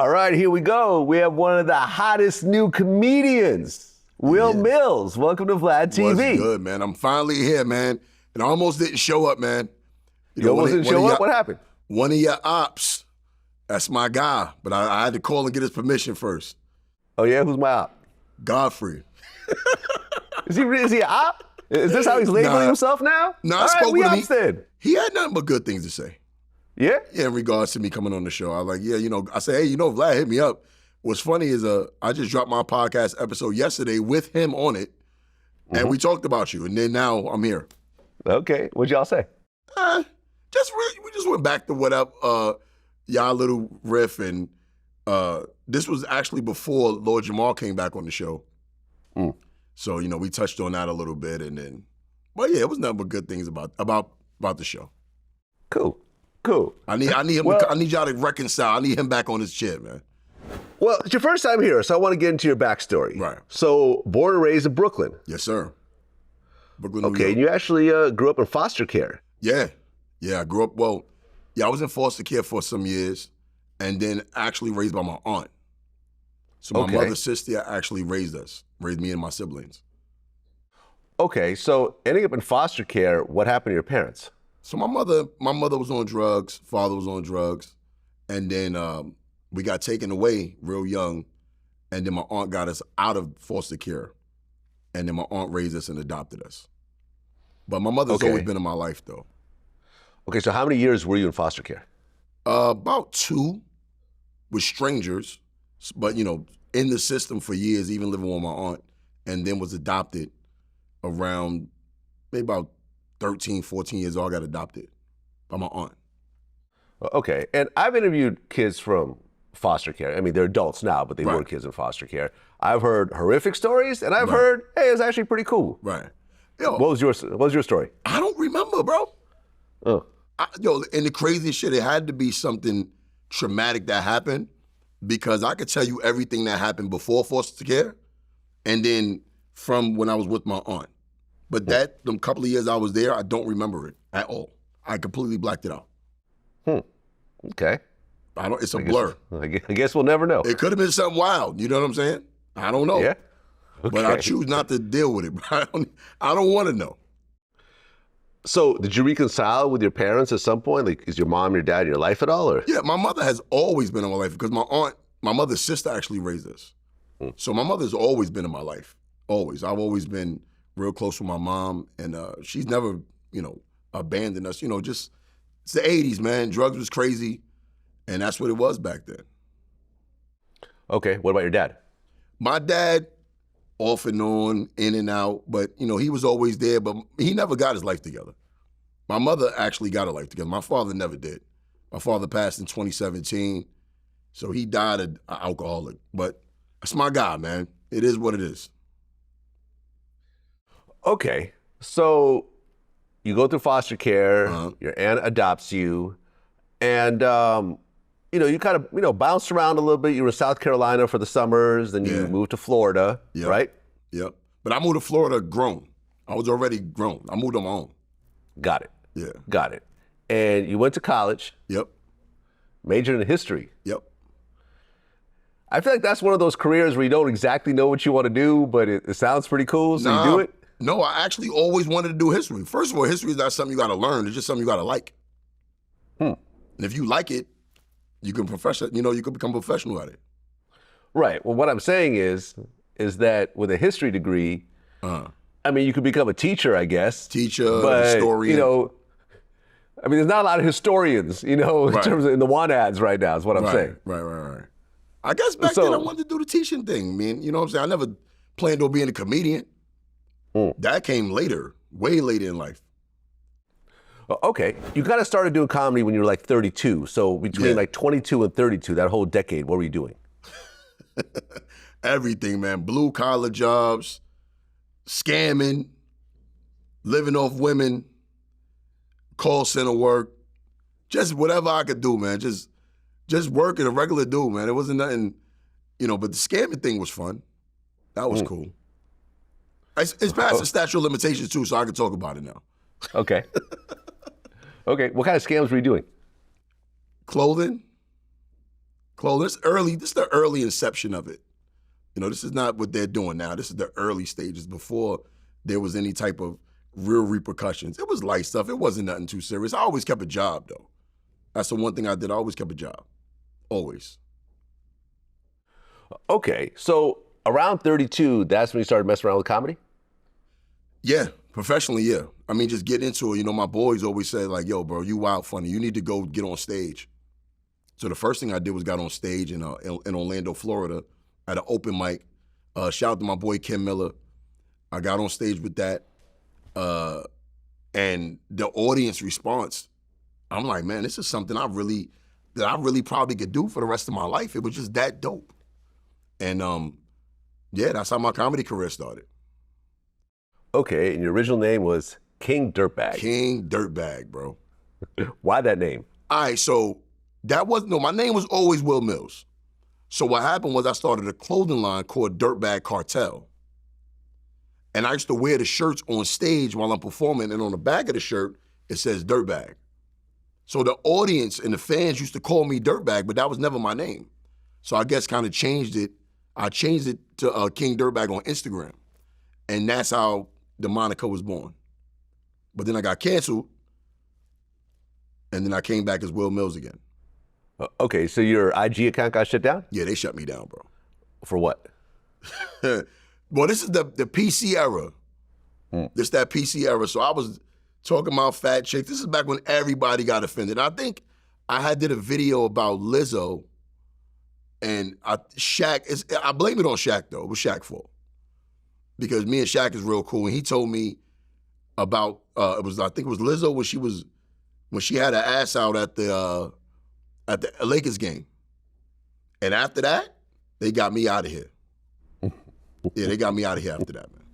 All right, here we go. We have one of the hottest new comedians, Wil Milz. Welcome to Vlad TV. What's good, man? I'm finally here, man. And I almost didn't show up, man. You almost didn't show up? What happened? One of your ops, that's my guy, but I had to call and get his permission first. Oh, yeah? Who's my op? Godfrey. Is he an op? Is this how he's labeling himself now? No, All I spoke with him. Then. He had nothing but good things to say. Yeah? Yeah, in regards to me coming on the show. I was like, I said, hey, Vlad hit me up. What's funny is I just dropped my podcast episode yesterday with him on it, and we talked about you, and then now I'm here. Okay, what'd y'all say? We just went back to what up, y'all little riff, and this was actually before Lord Jamal came back on the show. So, we touched on that a little bit, and then, but yeah, it was nothing but good things about the show. Cool. I need him. I need y'all to reconcile. I need him back on his chair, man. Well, it's your first time here, so I want to get into your backstory. Right. So, born and raised in Brooklyn. Yes, sir. Brooklyn, New York. Okay, and you actually grew up in foster care. Yeah, I grew up. Well, I was in foster care for some years, and then actually raised by my aunt. So my mother's sister actually raised me and my siblings. Okay, so ending up in foster care, what happened to your parents? So my mother was on drugs, father was on drugs, and then we got taken away real young, and then my aunt got us out of foster care, and then my aunt raised us and adopted us. But my mother's always been in my life, though. Okay, so how many years were you in foster care? About 2 with strangers, but in the system for years, even living with my aunt, and then was adopted around maybe about 13, 14 years old. I got adopted by my aunt. Okay, and I've interviewed kids from foster care. I mean, they're adults now, but they were kids in foster care. I've heard horrific stories, and I've heard, hey, it's actually pretty cool. Right. What was your story? I don't remember, bro. Oh. And the craziest shit, it had to be something traumatic that happened, because I could tell you everything that happened before foster care, and then from when I was with my aunt. But them couple of years I was there, I don't remember it at all. I completely blacked it out. Okay. It's a blur. I guess we'll never know. It could have been something wild. You know what I'm saying? I don't know. Yeah. Okay. But I choose not to deal with it. I don't want to know. So did you reconcile with your parents at some point? Like, is your mom and your dad in your life at all? Or? Yeah, my mother has always been in my life, because my mother's sister actually raised us. So my mother's always been in my life. Always. I've always been real close with my mom, and she's never, abandoned us. Just, it's the 80s, man. Drugs was crazy, and that's what it was back then. Okay, what about your dad? My dad, off and on, in and out, but, he was always there, but he never got his life together. My mother actually got her life together. My father never did. My father passed in 2017, so he died an alcoholic, but that's my guy, man. It is what it is. Okay, so you go through foster care, your aunt adopts you, and you kind of bounced around a little bit. You were in South Carolina for the summers, then you moved to Florida, right? Yep. But I moved to Florida grown. I was already grown. I moved on my own. Got it. Yeah. Got it. And you went to college. Yep. Majored in history. Yep. I feel like that's one of those careers where you don't exactly know what you want to do, but it sounds pretty cool, so you do it? No, I actually always wanted to do history. First of all, history is not something you got to learn. It's just something you got to like. And if you like it, you can you can become professional at it. Right. Well, what I'm saying is that with a history degree, I mean, you could become a teacher, I guess. Historian. There's not a lot of historians, in terms of in the want ads right now, is what I'm saying. Right. I guess back then I wanted to do the teaching thing, man. You know what I'm saying? I never planned on being a comedian. That came later, way later in life. Okay. You kind of started doing comedy when you were like 32. So between like 22 and 32, that whole decade, what were you doing? Everything, man. Blue collar jobs, scamming, living off women, call center work, just whatever I could do, man. Just working a regular dude, man. It wasn't nothing, but the scamming thing was fun. That was cool. It's past the statute of limitations too, so I can talk about it now. Okay. Okay. What kind of scams were you doing? Clothing, clothing. This early. This is the early inception of it. You know, this is not what they're doing now. This is the early stages before there was any type of real repercussions. It was light stuff. It wasn't nothing too serious. I always kept a job, though. That's the one thing I did. I always kept a job. Always. Okay, so around 32, that's when you started messing around with comedy? Yeah, professionally, yeah. I mean, just get into it. You know, my boys always say, like, yo, bro, you wild funny. You need to go get on stage. So the first thing I did was got on stage in Orlando, Florida, at an open mic. Shout out to my boy Kim Miller. I got on stage with that. And the audience response, I'm like, man, this is something I really probably could do for the rest of my life. It was just that dope. And yeah, that's how my comedy career started. Okay, and your original name was King Dirtbag. King Dirtbag, bro. Why that name? All right, so my name was always Wil Milz. So what happened was I started a clothing line called Dirtbag Cartel. And I used to wear the shirts on stage while I'm performing, and on the back of the shirt, it says Dirtbag. So the audience and the fans used to call me Dirtbag, but that was never my name. So I guess kind of changed it. I changed it to King Dirtbag on Instagram. And that's how the moniker was born. But then I got canceled, and then I came back as Wil Milz again. Okay, so your IG account got shut down? Yeah, they shut me down, bro. For what? Well, this is the PC era. This that PC era. So I was talking about fat chicks. This is back when everybody got offended. I think I did a video about Lizzo, and Shaq. I blame it on Shaq, though. It was Shaq's fault. Because me and Shaq is real cool, and he told me about, I think it was Lizzo when she had her ass out at the Lakers game. And after that, they got me out of here. Yeah, they got me out of here after that, man.